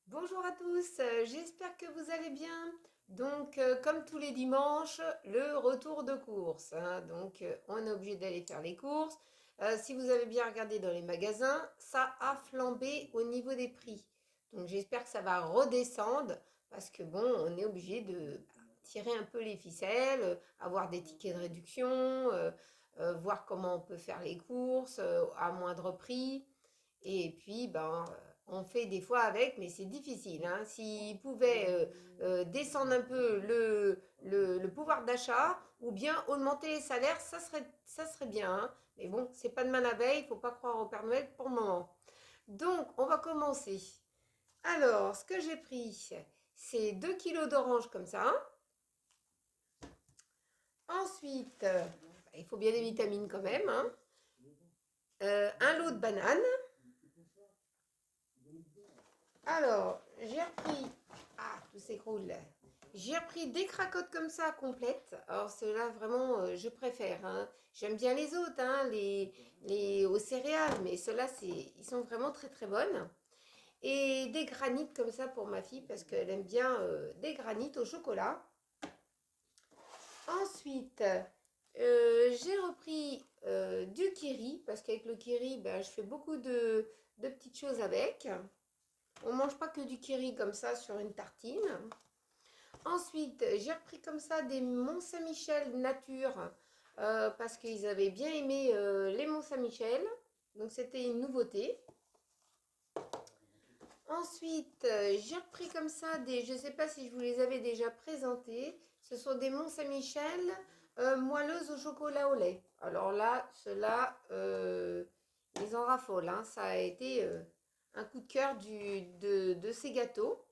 Bonjour à tous, j'espère que vous allez bien. Donc, comme tous les dimanches, le retour de course, hein. Donc, on est obligé d'aller faire les courses. Si vous avez bien regardé dans les magasins, ça a flambé au niveau des prix. Donc, j'espère que ça va redescendre parce que bon, on est obligé de tirer un peu les ficelles, avoir des tickets de réduction, voir comment on peut faire les courses à moindre prix. Et puis, ben, on fait des fois avec, mais c'est difficile, hein. S'ils pouvaient descendre un peu le pouvoir d'achat ou bien augmenter les salaires, ça serait bien, hein. Mais bon, c'est pas demain la veille, il faut pas croire au Père Noël pour le moment. Donc, on va commencer. Alors, ce que j'ai pris, c'est 2 kilos d'oranges comme ça. Ensuite, il faut bien des vitamines quand même, hein. Un lot de bananes. Alors, j'ai repris. Ah, tout s'écroule. J'ai repris des cracottes comme ça, complètes. Alors, ceux-là, vraiment, je préfère, hein. J'aime bien les autres, hein, les aux céréales, mais ceux-là, ils sont vraiment très très bonnes. Et des granites comme ça pour ma fille, parce qu'elle aime bien des granites au chocolat. Ensuite, j'ai repris du kiri, parce qu'avec le kiri, ben, je fais beaucoup de petites choses avec. On mange pas que du kiri comme ça sur une tartine. Ensuite, j'ai repris comme ça des Mont-Saint-Michel nature parce qu'ils avaient bien aimé les Mont-Saint-Michel. Donc c'était une nouveauté. Ensuite, j'ai repris comme ça des, je ne sais pas si je vous les avais déjà présentés. Ce sont des Mont-Saint-Michel moelleuses au chocolat au lait. Alors là, ceux-là, ils en raffolent, hein. Ça a été un coup de cœur de ces gâteaux.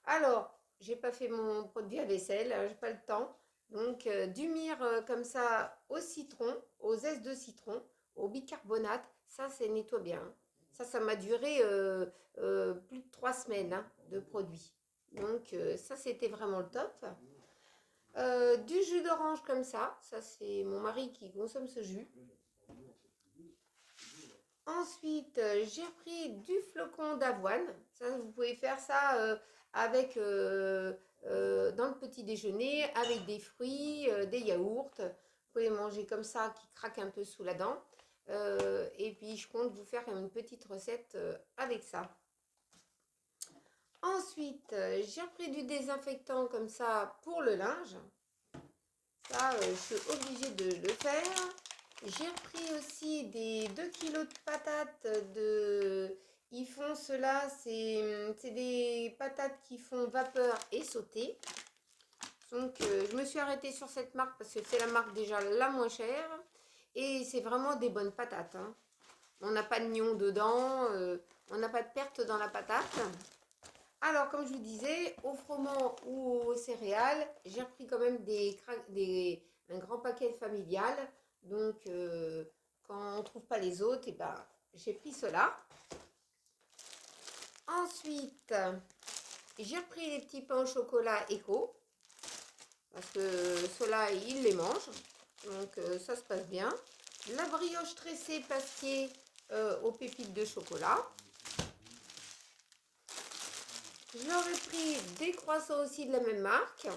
Alors, j'ai pas fait mon produit à vaisselle, hein, j'ai pas le temps. Donc, du myrrhe comme ça au citron, aux zestes de citron, au bicarbonate, ça, c'est nettoie bien, hein. Ça m'a duré plus de 3 semaines, hein, de produit. Donc, ça, c'était vraiment le top. Du jus d'orange comme ça, c'est mon mari qui consomme ce jus. Ensuite, j'ai repris du flocon d'avoine. Ça, vous pouvez faire ça avec dans le petit déjeuner, avec des fruits, des yaourts. Vous pouvez manger comme ça, qui craque un peu sous la dent. Et puis, je compte vous faire une petite recette avec ça. Ensuite, j'ai repris du désinfectant comme ça pour le linge. Ça, je suis obligée de le faire. J'ai repris aussi des 2 kilos de patates de... Ils font cela, c'est des patates qui font vapeur et sauté. Donc, je me suis arrêtée sur cette marque parce que c'est la marque déjà la moins chère. Et c'est vraiment des bonnes patates, hein. On n'a pas de nion dedans, on n'a pas de perte dans la patate. Alors, comme je vous disais, au froment ou aux céréales, j'ai repris quand même un grand paquet familial. Donc, quand on ne trouve pas les autres, et ben, j'ai pris cela. Ensuite, j'ai repris les petits pains au chocolat Eco. Parce que ceux-là, ils les mangent. Donc, ça se passe bien. La brioche tressée pasquier aux pépites de chocolat. Je leur ai pris des croissants aussi de la même marque.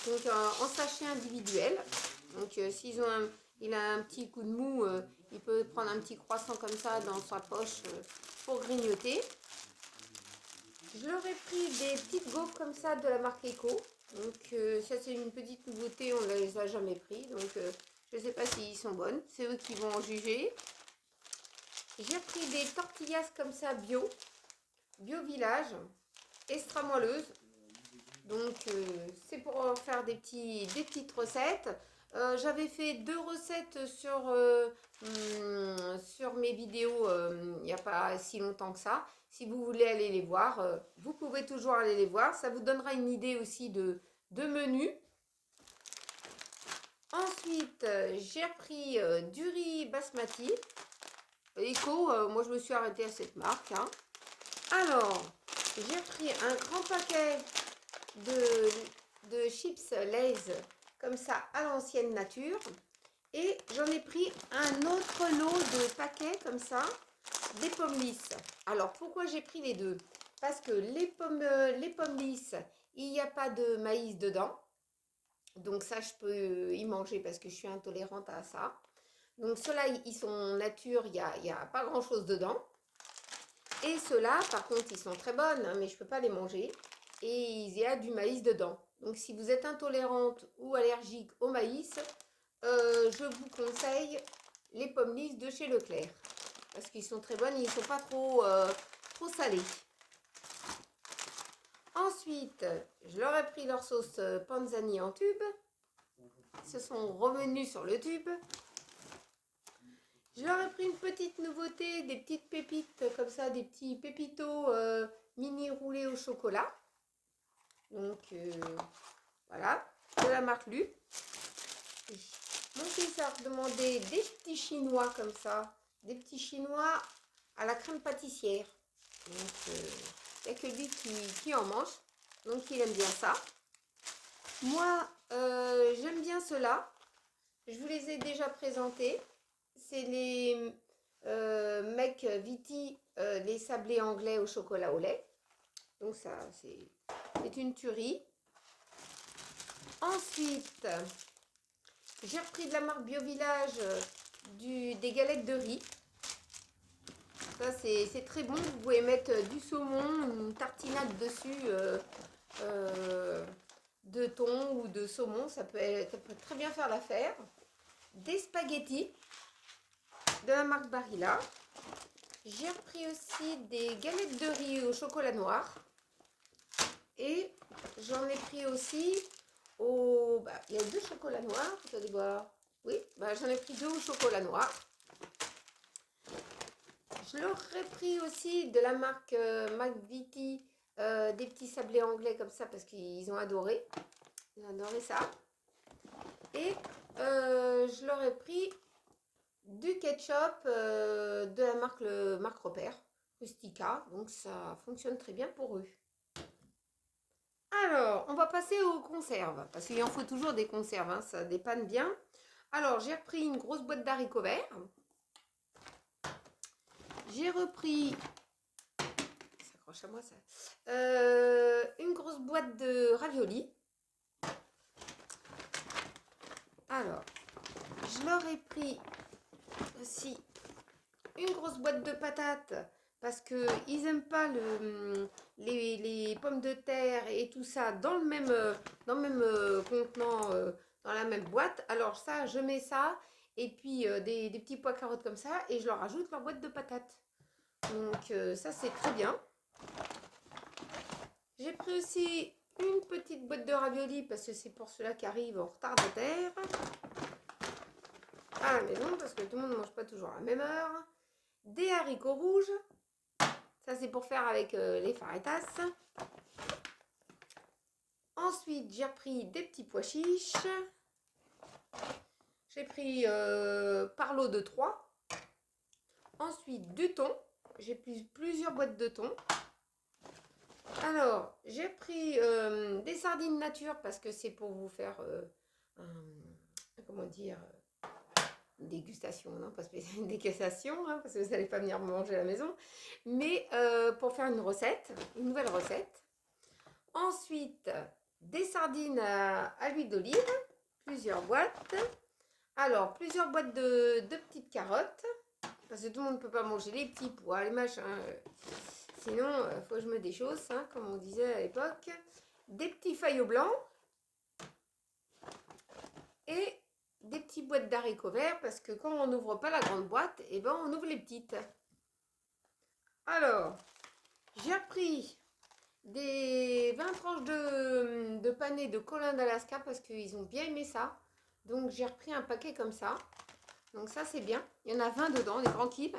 Donc en sachet individuel. Donc il a un petit coup de mou, il peut prendre un petit croissant comme ça dans sa poche pour grignoter. Je leur ai pris des petites gaufres comme ça de la marque Eco. Donc ça c'est une petite nouveauté, on ne les a jamais pris. Donc je ne sais pas s'ils sont bonnes, c'est eux qui vont en juger. J'ai pris des tortillas comme ça bio village, extra moelleuses. Donc, c'est pour faire des petites recettes. J'avais fait 2 recettes sur mes vidéos il n'y a pas si longtemps que ça. Si vous voulez aller les voir, vous pouvez toujours aller les voir. Ça vous donnera une idée aussi de menu. Ensuite, j'ai repris du riz basmati. Eco, moi je me suis arrêtée à cette marque, hein. Alors, j'ai pris un grand paquet de chips Lay's comme ça à l'ancienne nature. Et j'en ai pris un autre lot de paquets comme ça, des pommes lisses. Alors pourquoi j'ai pris les deux? parce que les pommes lisses, il n'y a pas de maïs dedans. Donc ça, je peux y manger parce que je suis intolérante à ça. Donc ceux-là, ils sont nature, il y a pas grand-chose dedans. Et ceux-là, par contre, ils sont très bonnes, hein, mais je ne peux pas les manger. Et il y a du maïs dedans. Donc si vous êtes intolérante ou allergique au maïs, je vous conseille les pommes lisses de chez Leclerc. Parce qu'ils sont très bonnes et ils ne sont pas trop salés. Ensuite, je leur ai pris leur sauce panzani en tube. Ils se sont revenus sur le tube. Je leur ai pris une petite nouveauté, des petites pépites comme ça, des petits pépitos mini roulés au chocolat. Donc voilà, de la marque Lu. Mon fils a demandé des petits chinois comme ça, des petits chinois à la crème pâtissière. Donc il n'y a que lui qui en mange, donc il aime bien ça. Moi, j'aime bien ceux-là. Je vous les ai déjà présentés. C'est les Mec Viti, les sablés anglais au chocolat au lait. Donc ça, c'est une tuerie. Ensuite, j'ai repris de la marque Bio Village des galettes de riz. Ça, c'est très bon. Vous pouvez mettre du saumon, une tartinade dessus de thon ou de saumon. Ça peut très bien faire l'affaire. Des spaghettis de la marque Barilla. J'ai repris aussi des galettes de riz au chocolat noir. Et j'en ai pris aussi il y a 2 chocolats noirs, vous allez voir. Oui, j'en ai pris 2 au chocolat noir. Je leur ai pris aussi de la marque McVitie des petits sablés anglais comme ça parce qu'ils ont adoré. Ils ont adoré ça. Et je leur ai pris du ketchup de la marque Repère, Rustica. Donc ça fonctionne très bien pour eux. Alors, on va passer aux conserves, parce qu'il en faut toujours des conserves, hein, ça dépanne bien. Alors, j'ai repris une grosse boîte d'haricots verts. J'ai repris, ça accroche à moi ça, une grosse boîte de raviolis. Alors, je leur ai pris aussi une grosse boîte de patates, parce qu'ils n'aiment pas les pommes de terre et tout ça dans le même contenant, dans la même boîte. Alors ça, je mets ça et puis des petits pois carottes comme ça et je leur ajoute leur boîte de patates. Donc ça, c'est très bien. J'ai pris aussi une petite boîte de raviolis parce que c'est pour ceux-là qui arrivent en retardataire à la maison parce que tout le monde ne mange pas toujours à la même heure. Des haricots rouges. Ça, c'est pour faire avec les fajitas. Ensuite, j'ai repris des petits pois chiches. J'ai pris par lot de 3. Ensuite, du thon. J'ai pris plusieurs boîtes de thon. Alors, j'ai pris des sardines nature parce que c'est pour vous faire, comment dire, une dégustation, non pas spécialement une dégustation, hein, parce que vous n'allez pas venir manger à la maison, mais pour faire une recette, une nouvelle recette. Ensuite, des sardines à l'huile d'olive, plusieurs boîtes. Alors, plusieurs boîtes de petites carottes, parce que tout le monde ne peut pas manger les petits pois, les machins. Sinon, il faut que je me déchausse, hein, comme on disait à l'époque. Des petits faillots blancs et des petites boîtes d'haricots verts, parce que quand on n'ouvre pas la grande boîte, et ben on ouvre les petites. Alors, j'ai repris des 20 tranches de panais de colin d'Alaska parce qu'ils ont bien aimé ça. Donc j'ai repris un paquet comme ça. Donc ça c'est bien. Il y en a 20 dedans, des tranquilles.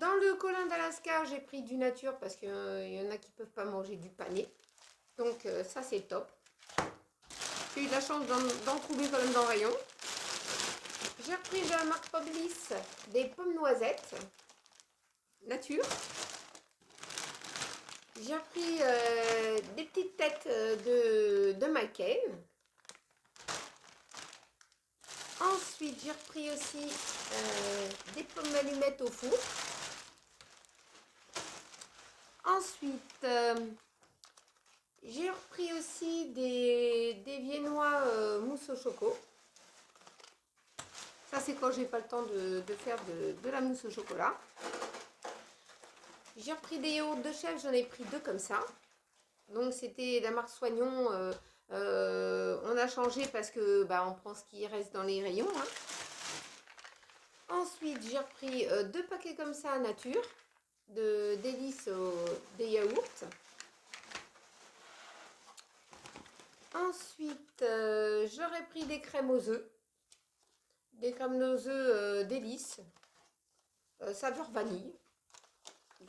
Dans le colin d'Alaska, j'ai pris du nature parce qu'il y en a qui ne peuvent pas manger du pané. Donc ça c'est top. J'ai eu de la chance d'en trouver quand même dans le rayon. J'ai repris de la marque Publis des pommes noisettes nature. J'ai repris des petites têtes de McCain. Ensuite, j'ai repris aussi des pommes allumettes au four. Ensuite, j'ai repris aussi des viennois mousse au choco. Ça, c'est quand j'ai pas le temps de faire de la mousse au chocolat. J'ai repris des yaourts de chèvre, j'en ai pris 2 comme ça. Donc, c'était la marque Soignon. On a changé parce que on prend ce qui reste dans les rayons. Hein. Ensuite, j'ai repris 2 paquets comme ça nature, de délices des yaourts. Ensuite, j'aurais pris des crèmes aux œufs. Des crèmes aux œufs délices. Saveur vanille.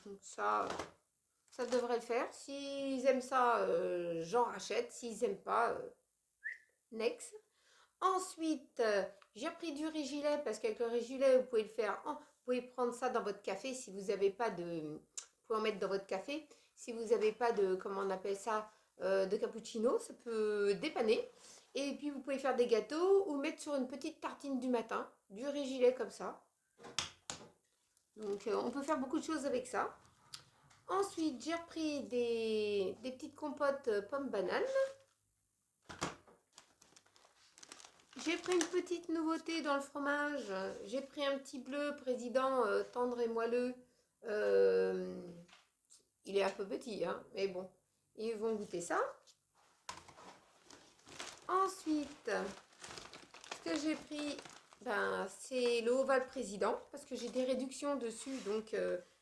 Donc ça devrait le faire. S'ils aiment ça, j'en rachète. S'ils n'aiment pas, next. Ensuite, j'ai pris du riz-gilet parce qu'avec le riz-gilet, vous pouvez le faire. Vous pouvez prendre ça dans votre café si vous n'avez pas de. Vous pouvez en mettre dans votre café. Si vous n'avez pas de, comment on appelle ça, de cappuccino, ça peut dépanner. Et puis vous pouvez faire des gâteaux ou mettre sur une petite tartine du matin, du riz-gilet comme ça. Donc on peut faire beaucoup de choses avec ça. Ensuite, j'ai repris des petites compotes pommes-bananes. J'ai pris une petite nouveauté dans le fromage. J'ai pris un petit bleu président tendre et moelleux. Il est un peu petit, hein, mais bon, ils vont goûter ça. Ensuite, ce que j'ai pris, c'est le Oval Président parce que j'ai des réductions dessus, donc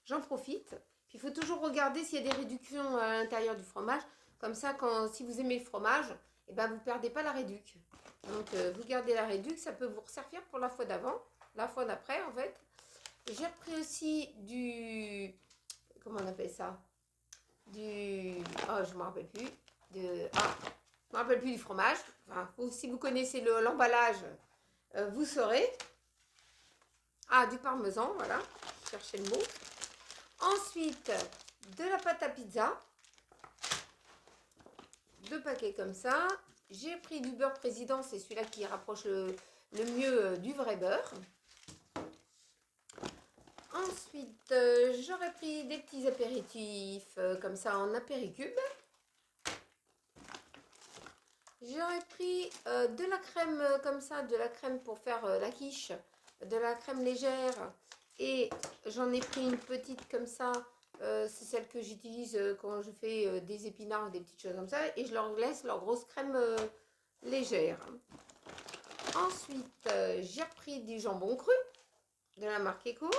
j'en profite. Puis il faut toujours regarder s'il y a des réductions à l'intérieur du fromage. Comme ça, si vous aimez le fromage, vous ne perdez pas la réduc. Donc vous gardez la réduc, ça peut vous resservir pour la fois d'avant, la fois d'après en fait. J'ai repris aussi du, comment on appelle ça, je ne me rappelle plus, je me rappelle plus du fromage. Enfin, si vous connaissez l'emballage, vous saurez. Du parmesan, voilà, cherchez le mot. Ensuite, de la pâte à pizza, 2 paquets comme ça. J'ai pris du beurre président, c'est celui-là qui rapproche le mieux du vrai beurre. Ensuite, j'aurais pris des petits apéritifs comme ça en apéricube. J'aurais pris de la crème comme ça, de la crème pour faire la quiche, de la crème légère. Et j'en ai pris une petite comme ça, c'est celle que j'utilise quand je fais des épinards, des petites choses comme ça. Et je leur laisse leur grosse crème légère. Ensuite, j'ai repris du jambon cru de la marque Eco.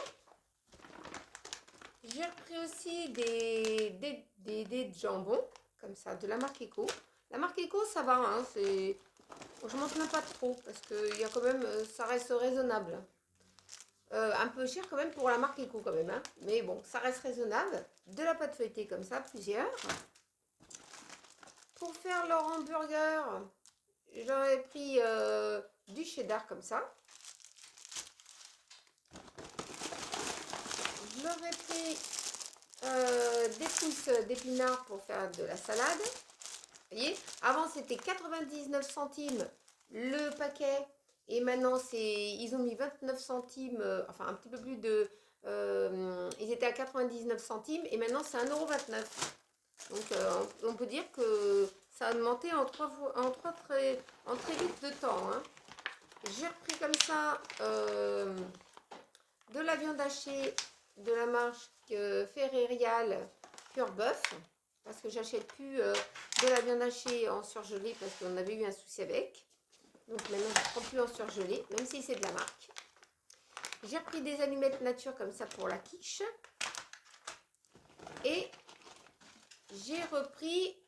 J'ai repris aussi des dés de jambon, comme ça, de la marque Eco. La marque Eco, ça va, hein, je m'en plains pas trop, parce que y a quand même, ça reste raisonnable. Un peu cher quand même pour la marque Eco quand même, hein, mais bon, ça reste raisonnable. De la pâte feuilletée comme ça, plusieurs. Pour faire leur hamburger, j'aurais pris du cheddar comme ça. J'aurais pris des pousses d'épinards pour faire de la salade. Vous voyez, avant c'était 99 centimes le paquet et maintenant ils ont mis 29 centimes, enfin un petit peu plus de, ils étaient à 99 centimes et maintenant c'est 1,29 €. Donc on peut dire que ça a augmenté en très vite de temps. Hein. J'ai repris comme ça de la viande hachée de la marque Ferrerial Pure Bœuf. Parce que j'achète plus de la viande hachée en surgelé parce qu'on avait eu un souci avec. Donc maintenant je ne prends plus en surgelé, même si c'est de la marque. J'ai repris des allumettes nature comme ça pour la quiche. Et j'ai repris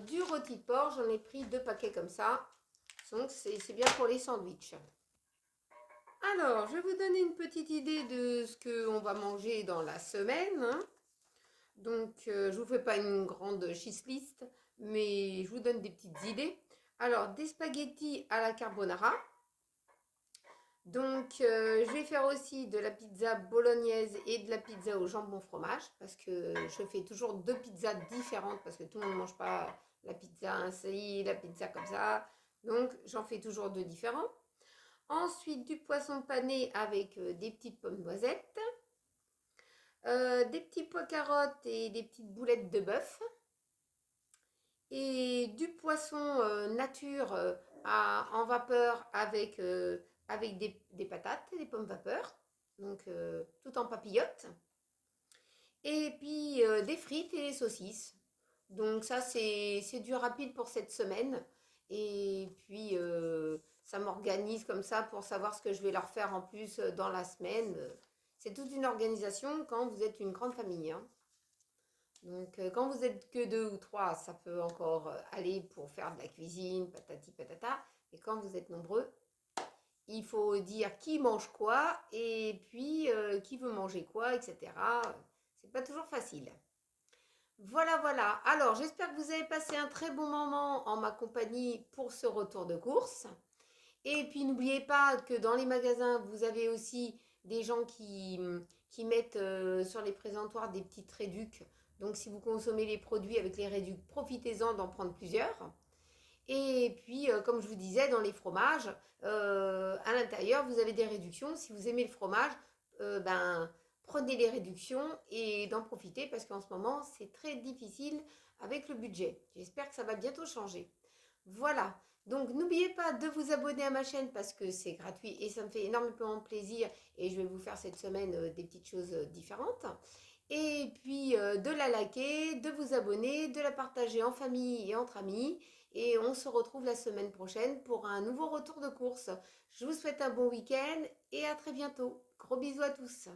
du rôti de porc. J'en ai pris 2 paquets comme ça. Donc c'est bien pour les sandwichs. Alors, je vais vous donner une petite idée de ce qu'on va manger dans la semaine. Hein. Donc, je ne vous fais pas une grande cheese list, mais je vous donne des petites idées. Alors, des spaghettis à la carbonara. Donc, je vais faire aussi de la pizza bolognaise et de la pizza au jambon fromage. Parce que je fais toujours 2 pizzas différentes parce que tout le monde ne mange pas la pizza ainsi, la pizza comme ça. Donc, j'en fais toujours 2 différents. Ensuite, du poisson pané avec des petites pommes noisettes. des petits pois carottes et des petites boulettes de bœuf et du poisson nature en vapeur avec des patates et des pommes vapeur, donc tout en papillote. Et puis des frites et des saucisses. Donc ça, c'est du rapide pour cette semaine. Et puis, ça m'organise comme ça pour savoir ce que je vais leur faire en plus dans la semaine. C'est toute une organisation quand vous êtes une grande famille, hein. Donc, quand vous êtes que deux ou trois, ça peut encore aller pour faire de la cuisine, patati patata. Et quand vous êtes nombreux, il faut dire qui mange quoi et puis qui veut manger quoi, etc. C'est pas toujours facile. Voilà, voilà. Alors, j'espère que vous avez passé un très bon moment en ma compagnie pour ce retour de course. Et puis, n'oubliez pas que dans les magasins, vous avez aussi des gens qui mettent sur les présentoirs des petites réducs. Donc, si vous consommez les produits avec les réducs, profitez-en d'en prendre plusieurs. Et puis, comme je vous disais, dans les fromages, à l'intérieur, vous avez des réductions. Si vous aimez le fromage, ben, prenez les réductions et d'en profiter parce qu'en ce moment, c'est très difficile avec le budget. J'espère que ça va bientôt changer. Voilà. Donc, n'oubliez pas de vous abonner à ma chaîne parce que c'est gratuit et ça me fait énormément plaisir. Et je vais vous faire cette semaine des petites choses différentes. Et puis, de la liker, de vous abonner, de la partager en famille et entre amis. Et on se retrouve la semaine prochaine pour un nouveau retour de course. Je vous souhaite un bon week-end et à très bientôt. Gros bisous à tous.